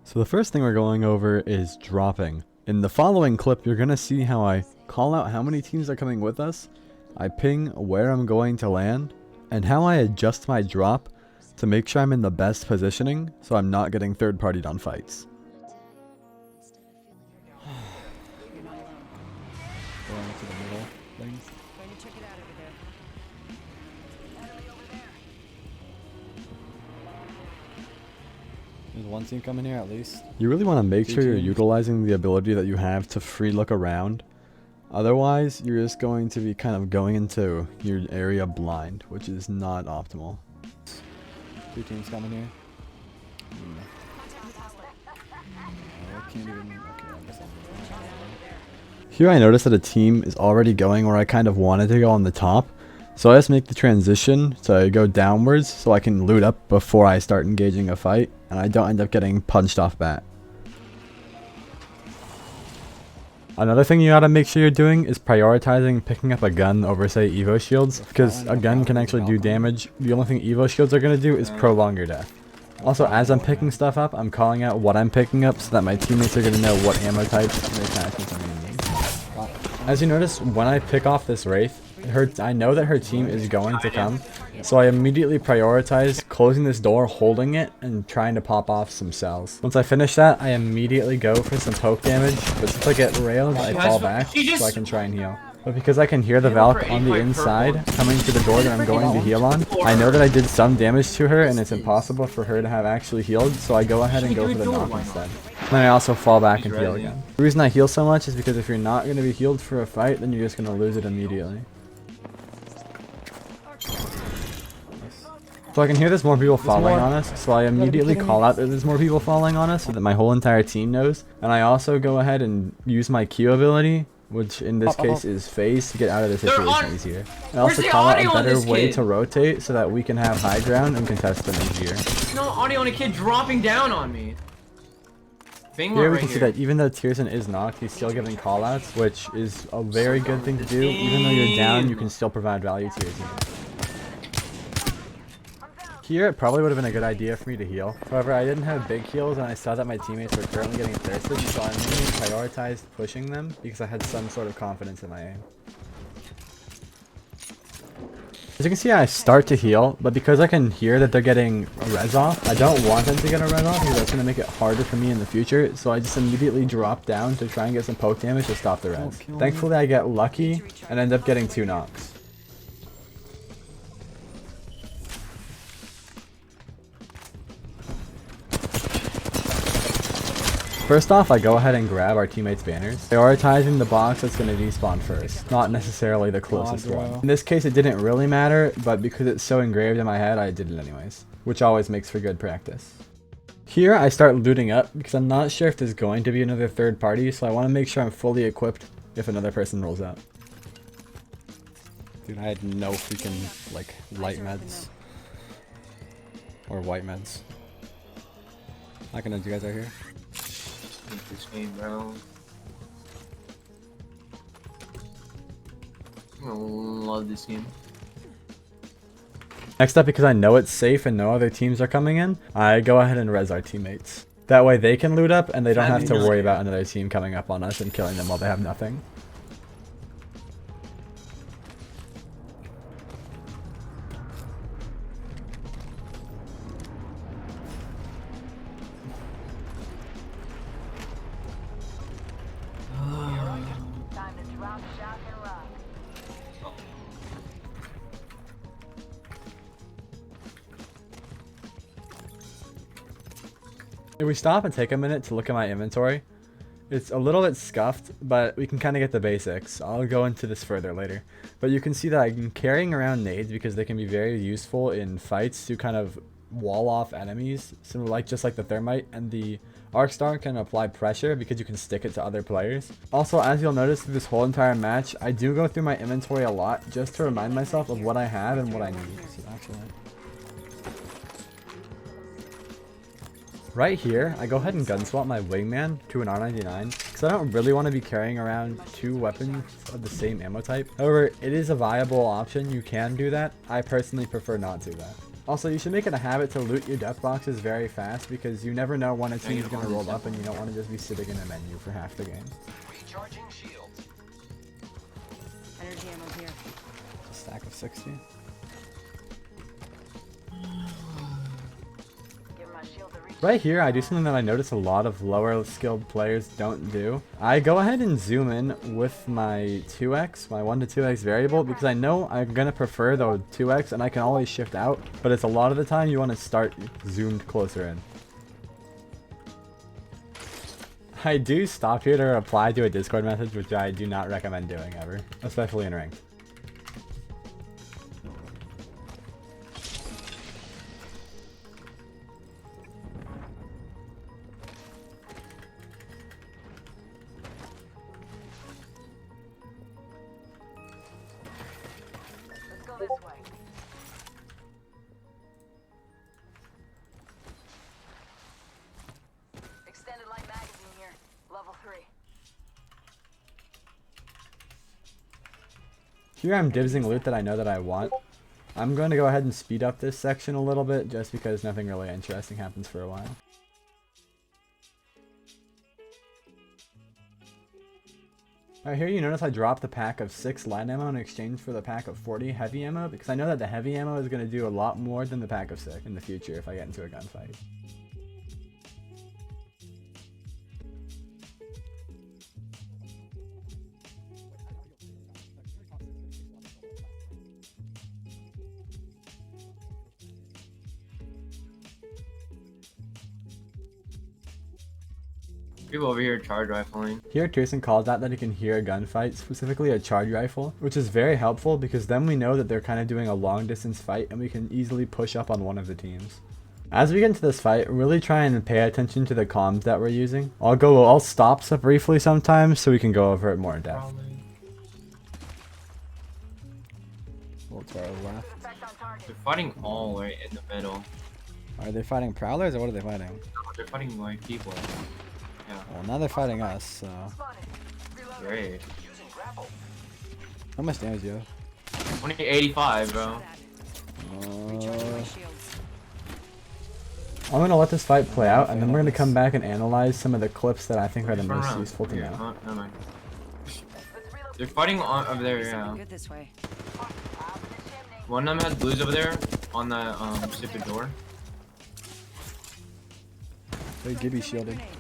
So the first thing we're going over is dropping. In the following clip, you're going to see how I call out how many teams are coming with us, I ping where I'm going to land, and how I adjust my drop to make sure I'm in the best positioning so I'm not getting third-partied on fights. Going to the middle things. Going to check it out over there. There's one team coming here at least. You really want to make sure you're utilizing the ability that you have to free look around. Otherwise, you're just going to be kind of going into your area blind, which is not optimal. Two teams coming here. Here I notice that a team is already going where I kind of wanted to go on the top. So I just make the transition to go downwards so I can loot up before I start engaging a fight, and I don't end up getting punched off bat. Another thing you gotta make sure you're doing is prioritizing picking up a gun over, say, Evo shields, because a gun can actually do damage. The only thing Evo shields are gonna do is prolong your death. Also, as I'm picking stuff up, I'm calling out what I'm picking up so that my teammates are gonna know what ammo types and attachments I'm gonna need. As you notice, when I pick off this Wraith, I know that her team is going to come, so I immediately prioritize closing this door, holding it, and trying to pop off some cells. Once I finish that, I immediately go for some poke damage, but since I get railed, I fall back so I can try and heal. But because I can hear the Valk on the inside coming to the door that I'm going to heal on, I know that I did some damage to her and it's impossible for her to have actually healed, so I go ahead and go for the knock instead. And then I also fall back and heal again. The reason I heal so much is because if you're not going to be healed for a fight, then you're just going to lose it immediately. So I can hear there's more people falling on us, so I immediately call out that there's more people falling on us so that my whole entire team knows. And I also go ahead and use my Q ability, which in this case is phase, to get out of the situation easier. I also call out a better way to rotate so that we can have high ground and contest them easier. There's no audio on a kid dropping down on me. Here we can see that even though Tierson is knocked, he's still giving callouts, which is a very good thing to do. Even though you're down, you can still provide value to your team. Here, it probably would have been a good idea for me to heal. However, I didn't have big heals and I saw that my teammates were currently getting thirsted, so I mainly prioritized pushing them because I had some sort of confidence in my aim. As you can see, I start to heal, but because I can hear that they're getting a res off, I don't want them to get a res off because that's going to make it harder for me in the future, so I just immediately drop down to try and get some poke damage to stop the res. Thankfully, I get lucky and end up getting 2 knocks. First off, I go ahead and grab our teammates' banners, prioritizing the box that's going to despawn first, not necessarily the closest one. In this case, it didn't really matter, but because it's so engraved in my head, I did it anyways, which always makes for good practice. Here, I start looting up because I'm not sure if there's going to be another third party, so I want to make sure I'm fully equipped if another person rolls up. Dude, I had no freaking, like, light meds. Or white meds. Not gonna know you guys are here. This game, bro. I love this game. Next up, because I know it's safe and no other teams are coming in, I go ahead and res our teammates. That way they can loot up and they don't have to worry about another team coming up on us and killing them while they have nothing. If we stop and take a minute to look at my inventory, it's a little bit scuffed, but we can kind of get the basics. I'll go into this further later. But you can see that I'm carrying around nades because they can be very useful in fights to kind of wall off enemies. So just like the thermite, and the arc star can apply pressure because you can stick it to other players. Also, as you'll notice through this whole entire match, I do go through my inventory a lot just to remind myself of what I have and what I need. Right here, I go ahead and gun swap my wingman to an R99 because I don't really want to be carrying around 2 weapons of the same ammo type. However, it is a viable option. You can do that. I personally prefer not to though. Also, you should make it a habit to loot your death boxes very fast because you never know when a team's gonna roll up and you don't want to just be sitting in a menu for half the game. Recharging shields. Energy ammo here. A stack of 60. Give my shield a reach. Right here, I do something that I notice a lot of lower skilled players don't do. I go ahead and zoom in with my 2x, my 1 to 2x variable, because I know I'm gonna prefer the 2x and I can always shift out, but it's a lot of the time you want to start zoomed closer in. I do stop here to reply to a Discord message, which I do not recommend doing ever, especially in ranked. Let's go this way. Extended light magazine here. Level 3. Here I'm dibsing loot that I know that I want. I'm going to go ahead and speed up this section a little bit just because nothing really interesting happens for a while. Alright, here you notice I dropped the pack of 6 light ammo in exchange for the pack of 40 heavy ammo because I know that the heavy ammo is going to do a lot more than the pack of 6 in the future if I get into a gunfight. People over here charge rifling. Here Tierson calls out that he can hear a gunfight, specifically a charge rifle, which is very helpful because then we know that they're kind of doing a long distance fight and we can easily push up on one of the teams. As we get into this fight, really try and pay attention to the comms that we're using. I'll stop so briefly sometimes so we can go over it more in depth. Well, to our left. Effect on target. They're fighting all right in the middle. Are they fighting prowlers or what are they fighting? They're fighting like people. Yeah, Well, now they're fighting us, so... Spotted. Reloading. great. Using grapple. How much damage do you have? 2085, bro. Recharging my shields. I'm gonna let this fight play out, and then we're gonna come back and analyze some of the clips that I think are the Just run most around. useful to Yeah, know. never mind. Let's reload. They're fighting on over there, Something yeah. good this way. Up in the chimney. One of them has blues over there on the stupid door. Hey, Gibby shielded. Grenade.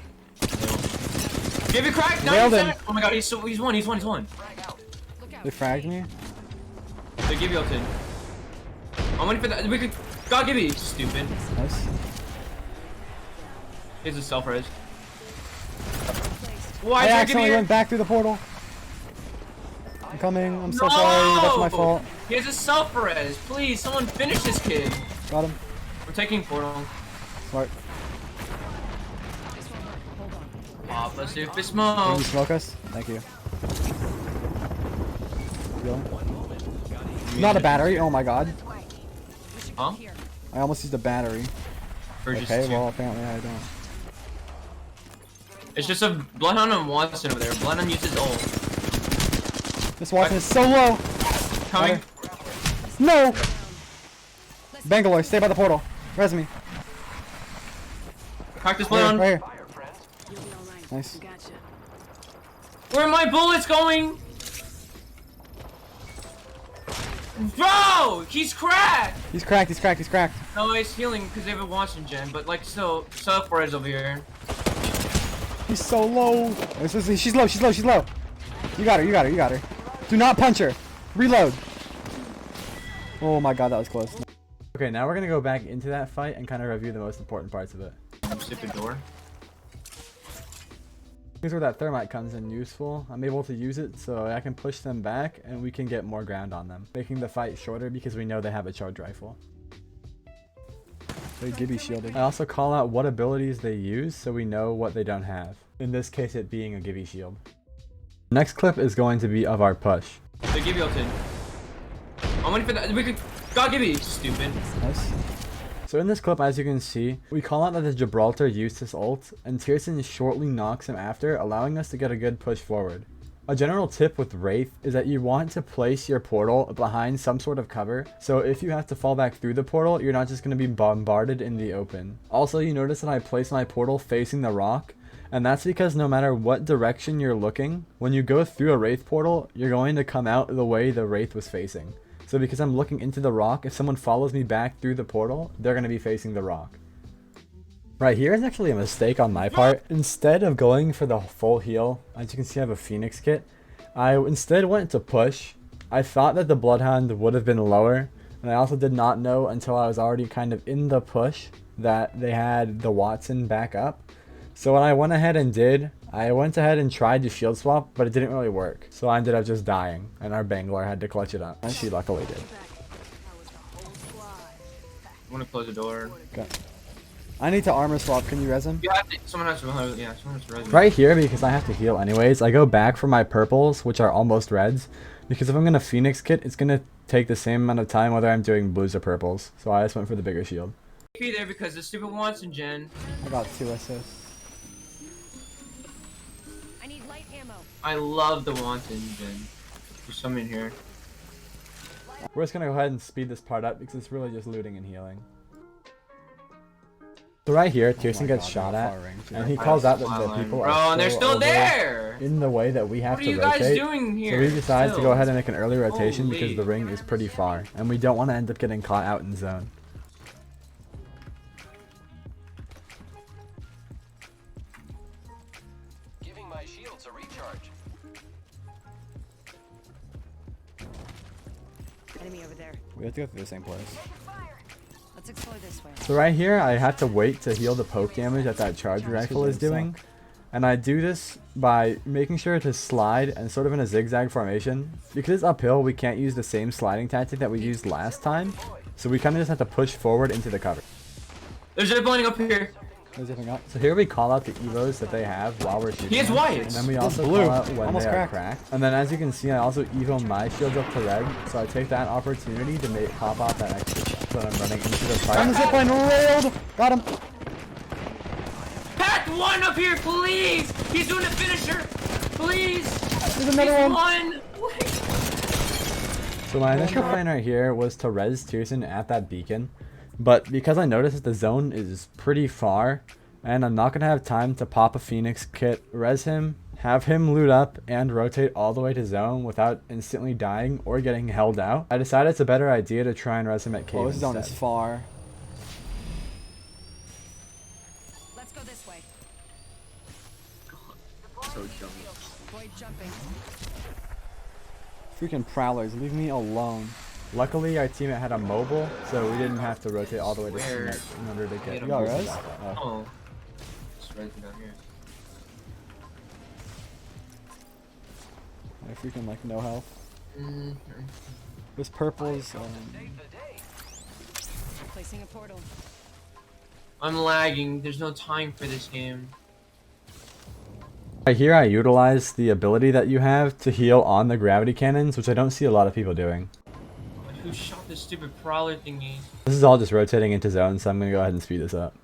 Give it crack! Nailed 97! him. Oh my god, he's one. Frag out. Look out. They fragged me? They give you ulted. I'm waiting for that. We could. God, give me. Stupid. Nice. Here's a self res. Placed. Why I is there accidentally give went back through the portal. I'm coming. I'm so sorry. That's my fault. He has a self res. Please, someone finish this kid. Got him. We're taking portal. Smart. This won't work. Hold on. Papa super Can smoke. you smoke us? Thank you. Healing. Not a battery. Oh my god. This way. We should go Huh? here. I almost used a battery. Or just Okay, two. well apparently I don't. It's just a Bloodhound and Watson over there. Bloodhound uses ult. This Watson is so low. Coming. No! Bangalore, stay by the portal. Res me. Crack this Right here, Bloodhound. right here. Fire, friends. You'll be all right. Nice. We gotcha. Where are my bullets going? Bro! He's cracked! He's cracked, he's cracked, he's cracked. No, he's healing because they have a Watson gen, but like still, self res over here. He's so low. She's low, she's low, she's low. You got her, you got her, you got her. Do not punch her. Reload. Oh my god, that was close. Okay, now we're gonna go back into that fight and kind of review the most important parts of it. Stupid door. Here's where that thermite comes in useful. I'm able to use it so I can push them back and we can get more ground on them, making the fight shorter because we know they have a charge rifle. They Gibby shielding. I also call out what abilities they use so we know what they don't have. In this case, it being a Gibby shield. Next clip is going to be of our push. They give you ulted. I'm waiting for that. We could. God, give me. Stupid. Nice. So in this clip, as you can see, we call out that the Gibraltar used his ult, and Tierson shortly knocks him after, allowing us to get a good push forward. A general tip with Wraith is that you want to place your portal behind some sort of cover, so if you have to fall back through the portal, you're not just going to be bombarded in the open. Also, you notice that I place my portal facing the rock, and that's because no matter what direction you're looking, when you go through a Wraith portal, you're going to come out the way the Wraith was facing. So because I'm looking into the rock, if someone follows me back through the portal, they're going to be facing the rock. Right here is actually a mistake on my part. Instead of going for the full heal, as you can see I have a Phoenix kit, I instead went to push. I thought that the Bloodhound would have been lower, and I also did not know until I was already kind of in the push that they had the Wattson back up. So what I went ahead and did, I went ahead and tried to shield swap, but it didn't really work. So I ended up just dying, and our Bangalore had to clutch it up. And she luckily did. That was the whole squad. I'm gonna close the door. Okay. I need to armor swap, can you res him? You have to, someone has to, yeah, someone has to res me. Right here, because I have to heal anyways, I go back for my purples, which are almost reds. Because if I'm going to Phoenix kit, it's going to take the same amount of time whether I'm doing blues or purples. So I just went for the bigger shield. Be there because the stupid Wattson gen. I got 2 assists. I need light ammo. I love the Wattson gen. There's some in here. We're just going to go ahead and speed this part up because it's really just looting and healing. So right here, Tierson gets shot at, and he calls out that the people Bro, are and they're still over there! in the way that we have What are to you rotate. guys doing here? So we decide to Still? go ahead and make an early rotation because Holy. the ring is pretty far, and we don't want to end up getting caught out in zone. Giving my shields a recharge. Enemy over there. We have to go through the same place. Let's explore this way. So right here, I have to wait to heal the poke damage that that charge rifle is doing. And I do this by making sure to slide and sort of in a zigzag formation. Because it's uphill, we can't use the same sliding tactic that we used last time. So we kind of just have to push forward into the cover. There's a blending up here. So here we call out the evos that they have while we're shooting. He has them. white. And then we also blue. call out when Almost they cracked. are cracked. And then as you can see, I also evo my shields up to red. So I take that opportunity to make pop off that extra shot. So I'm running into the On the fight. zipline railed! Got him! Pack one up here, please! He's doing a finisher! Please! There's another one! So my initial plan right here was to res Tierson at that beacon. But because I noticed that the zone is pretty far, and I'm not going to have time to pop a Phoenix kit, res him, have him loot up, and rotate all the way to zone without instantly dying or getting held out, I decided it's a better idea to try and res him at cave Oh, this zone is instead. far. Let's go this way. So dumb. Void jumping. Freaking prowlers, leave me alone. Luckily, our teammate had a mobile, so we didn't have to rotate all the way to Where? cement in order to get. Get You got him. res? Oh. Just res me down here. I freaking like no health. Mm. This purple's Placing a portal. I'm lagging. There's no time for this game. Right here, I utilize the ability that you have to heal on the gravity cannons, which I don't see a lot of people doing. Who shot this stupid prowler thingy? This is all just rotating into zone, so I'm going to go ahead and speed this up.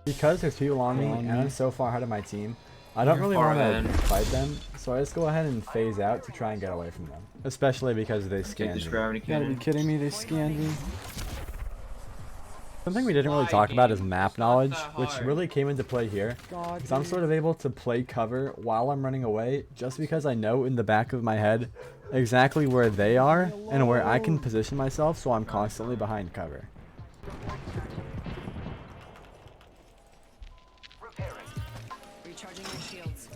Because there's people on me and I'm so far ahead of my team, I don't You're really far want ahead. to fight them, so I just go ahead and phase out to try and get away from them. Especially because they Take scan this me. gravity You gotta be cannon. kidding me, they scanned me. Something we didn't really Why, talk about dude? is map It's not knowledge, that which hard. really came into play here. God, Because I'm dude. sort of able to play cover while I'm running away, just because I know in the back of my head exactly where they are and where I can position myself, so I'm constantly behind cover. Repairing. Recharging my shields.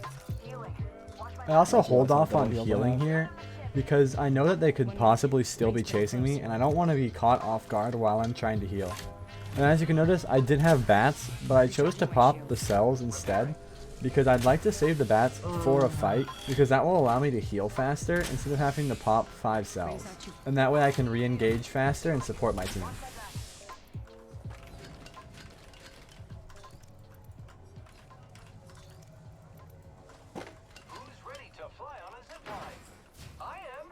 Healing. Watch my I also hold off on Heal healing back. here because I know that they could possibly still be chasing me, and I don't want to be caught off guard while I'm trying to heal. And as you can notice, I did have bats, but I chose to pop the cells instead because I'd like to save the bats for a fight, because that will allow me to heal faster instead of having to pop 5 cells. And that way I can re-engage faster and support my team. Who's ready to fly on a zipline? I am.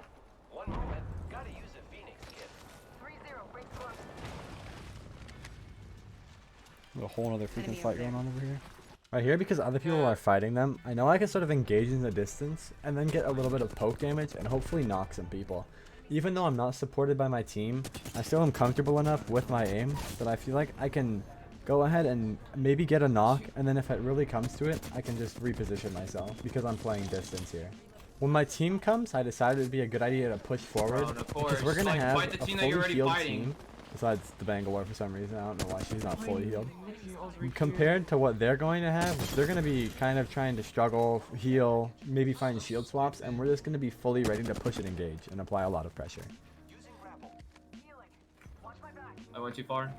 One moment. Gotta use a Phoenix kit. 3-0. Break close. A whole other freaking Enemy fight over there. going on over here. Right here, because other people are fighting them, I know I can sort of engage in the distance and then get a little bit of poke damage and hopefully knock some people. Even though I'm not supported by my team, I still am comfortable enough with my aim that I feel like I can go ahead and maybe get a knock, and then if it really comes to it, I can just reposition myself because I'm playing distance here. When my team comes, I decided it'd be a good idea to push forward Of because course. we're gonna Like, have fight the a team that you're fully already healed fighting. team. Besides the Bangalore for some reason, I don't know why she's not fully healed. Compared to what they're going to have, they're going to be kind of trying to struggle, heal, maybe find shield swaps, and we're just going to be fully ready to push and engage and apply a lot of pressure. Using grapple. Healing. Watch my back. I went too far.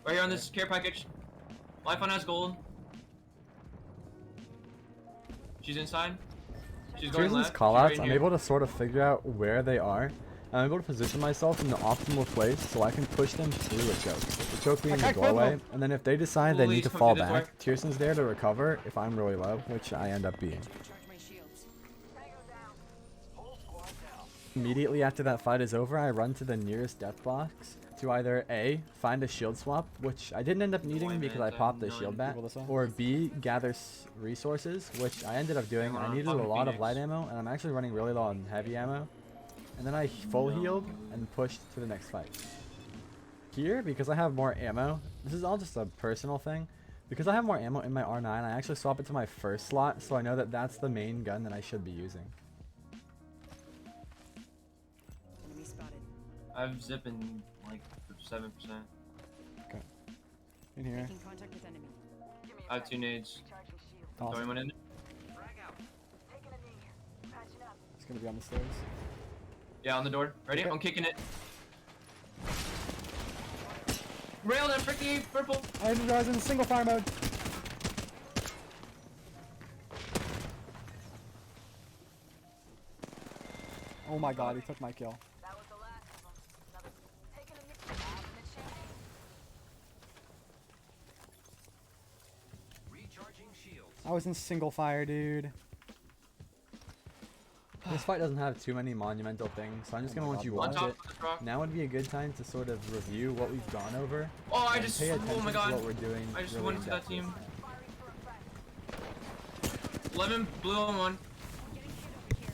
Right here on this care package. Life on has gold. She's inside. She's going Through these left. callouts, She's right I'm here. able to sort of figure out where they are. And I'm able to position myself in the optimal place so I can push them through a choke. The choke being the can't kill doorway, them. and then if they decide they Please need to come fall through this back, way. Tierson's there to recover if I'm really low, which I end up being. Recharge my shields. Tango down. Whole squad down. Immediately after that fight is over, I run to the nearest death box to either A, find a shield swap, which I didn't end up needing because I popped the shield back, People this way. or B, gather resources, which I ended up doing. I needed a lot of light ammo, and I'm actually running really low on heavy ammo. And then I full healed and pushed to the next fight. Here, because I have more ammo, this is all just a personal thing. Because I have more ammo in my R9, I actually swap it to my first slot, so I know that that's the main gun that I should be using. Enemy spotted. I'm zipping like 7%. Okay. In here. Making contact with enemy. Give me a I have sec. 2 nades. Recharging shield. Throwing Awesome. one in. Frag out. Taking a knee. Patching up. It's gonna be on the stairs. Yeah, on the door. Ready? Okay. I'm kicking it. Rail that freaking purple. I was in single fire mode. Oh my god, he took my kill. That was the last of them. Another. Taking a knee. Out in the chain. Recharging shields. I was in single fire, dude. This fight doesn't have too many monumental things, so I'm just Oh gonna my let you God. On watch top it. of this rock. Now would be a good time to sort of review what we've gone over. Oh, I and just. pay attention Oh my to what we're god. doing. I just really went in into that depth team. this time. Firing for effect. 11 blue on one. Getting hit over here.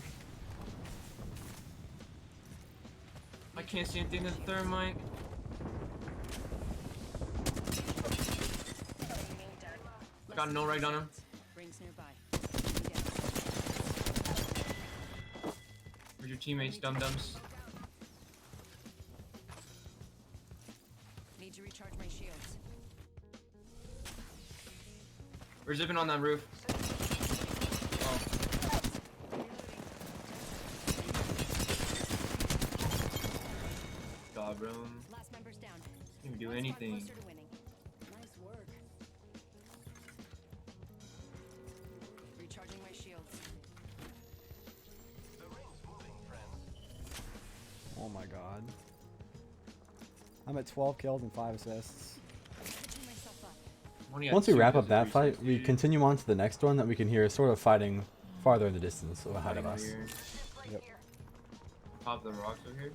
I can't see anything in the thermite. Less Got than no 10 right on him. seconds. Rings nearby. Enemy down. Where's your teammates, dum dums? Need to recharge my shields. We're zipping on that roof. Oh. God, bro. Last member's down. Can't even do One squad anything. closer to winning. Nice work. Recharging my shields. The ring's moving, friend. Oh my god. I'm at 12 kills and 5 assists. Pitching myself up. Only Once had we 2 wrap kills up that of fight, resources, we dude. continue on to the next one that we can hear sort of fighting farther in the distance ahead of Fighting us. over here. This right Yep. here. Top of the rocks over here.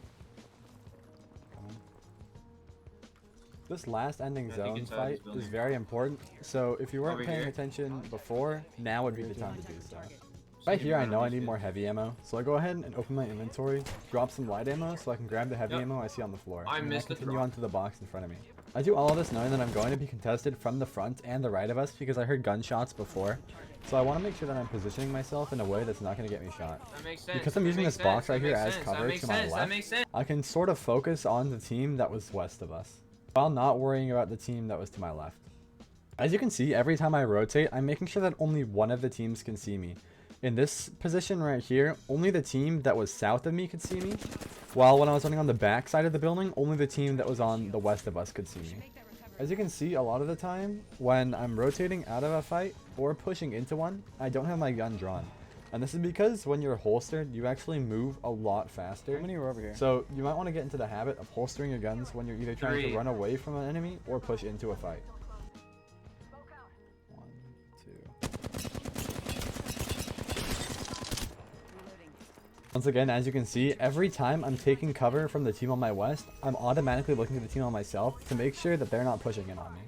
This last ending I think zone inside fight this building. is very important, so if you weren't Over paying here? attention before, now would be the time to do Contact with so. target. Right here I know I need more heavy ammo, so I go ahead and open my inventory, drop some light ammo so I can grab the heavy Yep. ammo I see on the floor, I and then missed the continue throw. on to the box in front of me. I do all of this knowing that I'm going to be contested from the front and the right of us because I heard gunshots before, so I want to make sure that I'm positioning myself in a way that's not going to get me shot. That makes sense. Because I'm That using makes this box sense. right That here makes as sense. cover That makes to my sense. That left, makes sense. I can sort of focus on the team that was west of us, while not worrying about the team that was to my left. As you can see, every time I rotate, I'm making sure that only one of the teams can see me. In this position right here, only the team that was south of me could see me, while when I was running on the back side of the building, only the team that was on the west of us could see me. Make that recovery. As you can see, a lot of the time, when I'm rotating out of a fight or pushing into one, I don't have my gun drawn. And this is because when you're holstered, you actually move a lot faster. How many were over here? So you might want to get into the habit of holstering your guns when you're either trying 3. to run away from an enemy or push into a fight. Smoke out. 1, 2. Reloading. Once again, as you can see, every time I'm taking cover from the team on my west, I'm automatically looking at the team on myself to make sure that they're not pushing in on me.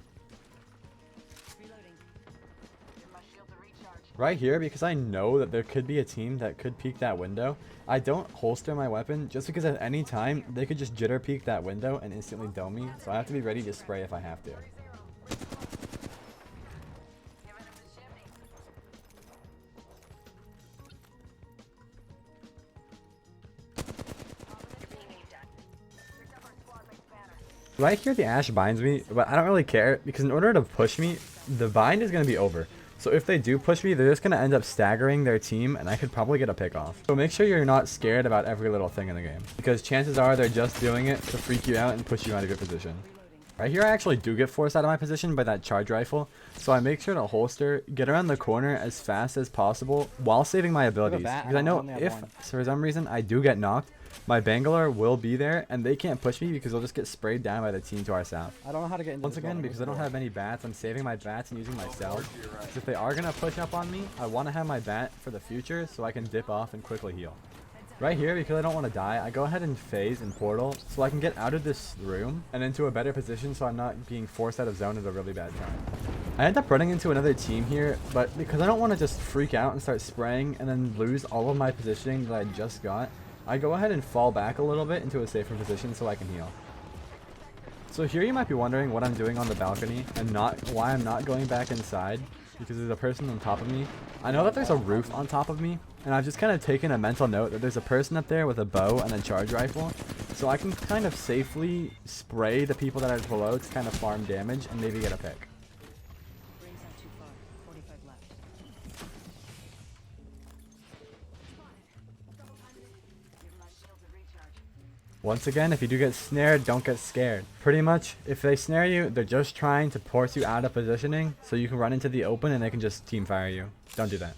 Right here, because I know that there could be a team that could peek that window, I don't holster my weapon just because at any time they could just jitter peek that window and instantly dome me, so I have to be ready to spray if I have to. Right here, the Ash binds me, but I don't really care because in order to push me, the bind is going to be over. So if they do push me, they're just going to end up staggering their team and I could probably get a pick off. So make sure you're not scared about every little thing in the game because chances are they're just doing it to freak you out and push you out of your position. Right here, I actually do get forced out of my position by that charge rifle, so I make sure to holster, get around the corner as fast as possible while saving my abilities. Because I know if for some reason I do get knocked, my Bangalore will be there and they can't push me because they'll just get sprayed down by the team to our south. I don't know how to get into Once this again, building. because I don't have any bats, I'm saving my bats and using my cells. So if they are going to push up on me, I want to have my bat for the future so I can dip off and quickly heal. Right here, because I don't want to die, I go ahead and phase and portal so I can get out of this room and into a better position so I'm not being forced out of zone at a really bad time. I end up running into another team here, but because I don't want to just freak out and start spraying and then lose all of my positioning that I just got, I go ahead and fall back a little bit into a safer position so I can heal. So here you might be wondering what I'm doing on the balcony and why I'm not going back inside because there's a person on top of me. I know that there's a roof on top of me and I've just kind of taken a mental note that there's a person up there with a bow and a charge rifle so I can kind of safely spray the people that are below to kind of farm damage and maybe get a pick. Rings not too far. 45 left. Once again, if you do get snared, don't get scared. Pretty much, if they snare you, they're just trying to force you out of positioning so you can run into the open and they can just team fire you. Don't do that.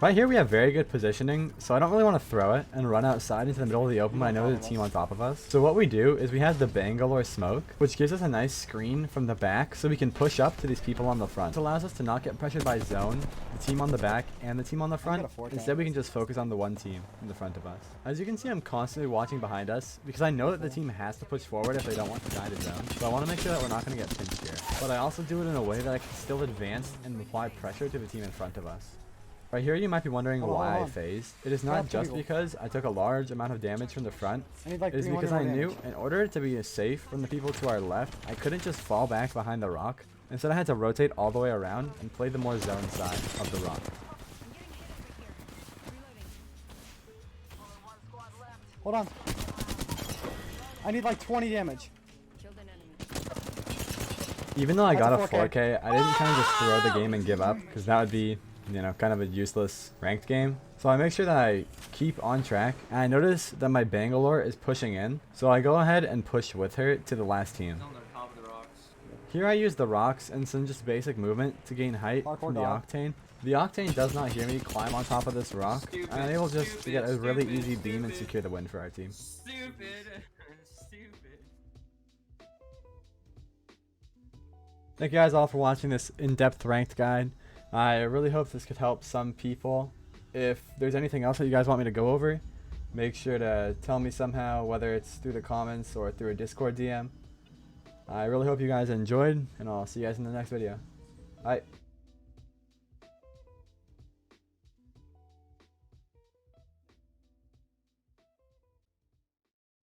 Right here we have very good positioning, so I don't really want to throw it and run outside into the middle of the open when I know there's a team on top of us. So what we do is we have the Bangalore smoke, which gives us a nice screen from the back so we can push up to these people on the front. It allows us to not get pressured by zone, the team on the back, and the team on the front. Instead we can just focus on the one team in the front of us. As you can see, I'm constantly watching behind us because I know that the team has to push forward if they don't want to die to zone. So I want to make sure that we're not going to get pinched here. But I also do it in a way that I can still advance and apply pressure to the team in front of us. Right here you might be wondering why I phased. It is not just because I took a large amount of damage from the front. It is because I knew in order to be safe from the people to our left, I couldn't just fall back behind the rock. Instead I had to rotate all the way around and play the more zone side of the rock. Hold on. I need like 20 damage. Killed an enemy. Even though I got a That's a 4K, I didn't kind of just throw the game and give up because that would be, you know, kind of a useless ranked game. So I make sure that I keep on track and I notice that my Bangalore is pushing in. So I go ahead and push with her to the last team. On the top of the rocks. Here I use the rocks and some just basic movement to gain height from the Octane. The Octane does not hear me climb on top of this rock, and I'm able just to get a really easy beam and secure the win for our team. Stupid. Stupid. Thank you guys all for watching this in-depth ranked guide. I really hope this could help some people. If there's anything else that you guys want me to go over, make sure to tell me somehow, whether it's through the comments or through a Discord DM. I really hope you guys enjoyed, and I'll see you guys in the next video. Bye.